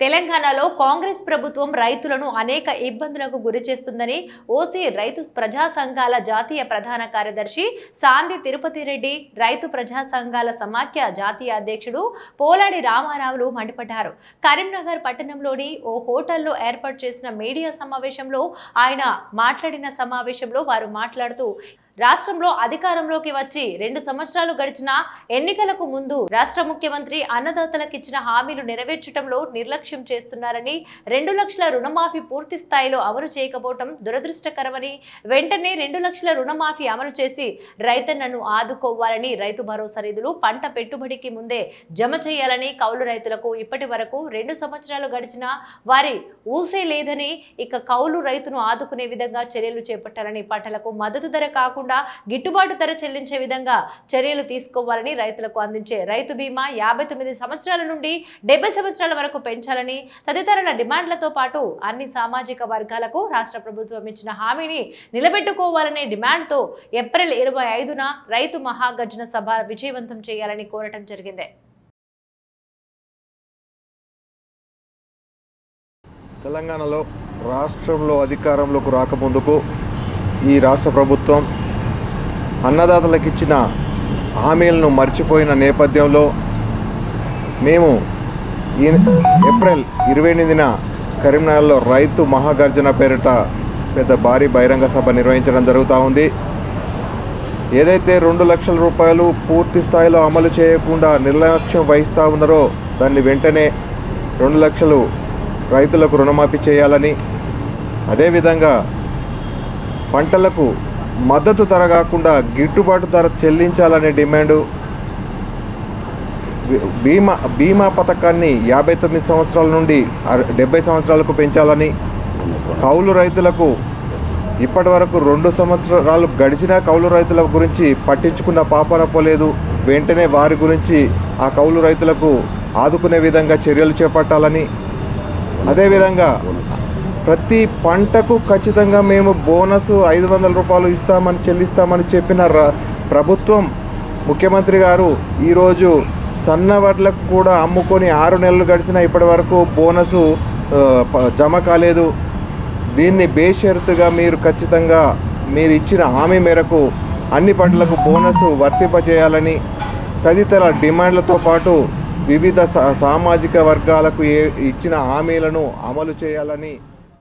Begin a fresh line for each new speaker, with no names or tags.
తెలంగాణలో కాంగ్రెస్ ప్రభుత్వం రైతులను అనేక ఇబ్బందులకు గురిచేస్తుందని ఓసీ రైతు ప్రజా సంఘాల జాతీయ ప్రధాన కార్యదర్శి సాంది తిరుపతి రెడ్డి, రైతు ప్రజా సంఘాల సమాఖ్య జాతీయ అధ్యక్షుడు పోలాడి రామారావులు మండిపడ్డారు. కరీంనగర్ పట్టణంలోని ఓ హోటల్లో ఏర్పాటు చేసిన మీడియా సమావేశంలో ఆయన వారు మాట్లాడుతూ రాష్ట్రంలో అధికారంలోకి వచ్చి 2 సంవత్సరాలు గడిచినా ఎన్నికలకు ముందు రాష్ట్ర ముఖ్యమంత్రి అన్నదాతలకు ఇచ్చిన హామీలు నెరవేర్చడంలో నిర్లక్ష్యం చేస్తున్నారని, 2 లక్షల రుణమాఫీ పూర్తి స్థాయిలో అమలు చేయకపోవడం దురదృష్టకరమని, వెంటనే 2 లక్షల రుణమాఫీ అమలు చేసి రైతన్నను ఆదుకోవాలని, రైతు భరోసా నిధులు పంట పెట్టుబడికి ముందే జమ చేయాలని, కౌలు రైతులకు ఇప్పటి వరకు 2 సంవత్సరాలు గడిచినా వారి ఊసే లేదని, ఇక కౌలు రైతును ఆదుకునే విధంగా చర్యలు చేపట్టాలని, పంటలకు మద్దతు ధర కాకుండా గిట్టుబాటు ధర చెల్లించే విధంగా చర్యలు తీసుకోవాలని, రైతులకు అందించే రైతు బీమా 59 సంవత్సరాల నుండి 70 సంవత్సరాల వరకు పెంచాలని తదితర డిమాండ్లతో పాటు అన్ని సామాజిక వర్గాలకు రాష్ట్ర ప్రభుత్వం ఇచ్చిన హామీని నిలబెట్టుకోవాలనే డిమాండ్తో ఏప్రిల్ 25న రైతు మహాగర్జన సభ విజయవంతం చేయాలని కోరటం జరిగింది.
తెలంగాణలో రాష్ట్రంలో అధికారంలోకి రాకముందుకు ఈ రాష్ట్ర ప్రభుత్వం అన్నదాతలకు ఇచ్చిన హామీలను మర్చిపోయిన నేపథ్యంలో మేము ఏప్రిల్ 28న కరీంనగర్లో రైతు మహాగర్జన పేరిట పెద్ద భారీ బహిరంగ సభ నిర్వహించడం జరుగుతూ ఉంది. ఏదైతే 2 లక్షల రూపాయలు పూర్తి స్థాయిలో అమలు చేయకుండా నిర్లక్ష్యం వహిస్తూ ఉన్నారో దాన్ని వెంటనే 2 లక్షలు రైతులకు రుణమాఫీ చేయాలని, అదేవిధంగా పంటలకు మద్దతు ధర కాకుండా గిట్టుబాటు ధర చెల్లించాలనే డిమాండు, బీమా పథకాన్ని 59 సంవత్సరాల నుండి 70 సంవత్సరాలకు పెంచాలని, కౌలు రైతులకు ఇప్పటి వరకు 2 సంవత్సరాలు గడిచిన కౌలు రైతుల గురించి పట్టించుకున్న పాపన పోలేదు. వెంటనే వారి గురించి ఆ కౌలు రైతులకు ఆదుకునే విధంగా చర్యలు చేపట్టాలని, అదేవిధంగా ప్రతి పంటకు ఖచ్చితంగా మేము బోనస్ 500 రూపాయలు చెల్లిస్తామని చెప్పిన ప్రభుత్వం ముఖ్యమంత్రి గారు ఈరోజు సన్న వడ్లకు కూడా అమ్ముకొని 6 నెలలు గడిచినా ఇప్పటి వరకు బోనసు జమ కాలేదు. దీన్ని బేషరతుగా మీరు ఖచ్చితంగా మీరు ఇచ్చిన హామీ మేరకు అన్ని పంటలకు బోనస్ వర్తింపజేయాలని, తదితర డిమాండ్లతో పాటు వివిధ సామాజిక వర్గాలకు ఇచ్చిన హామీలను అమలు చేయాలని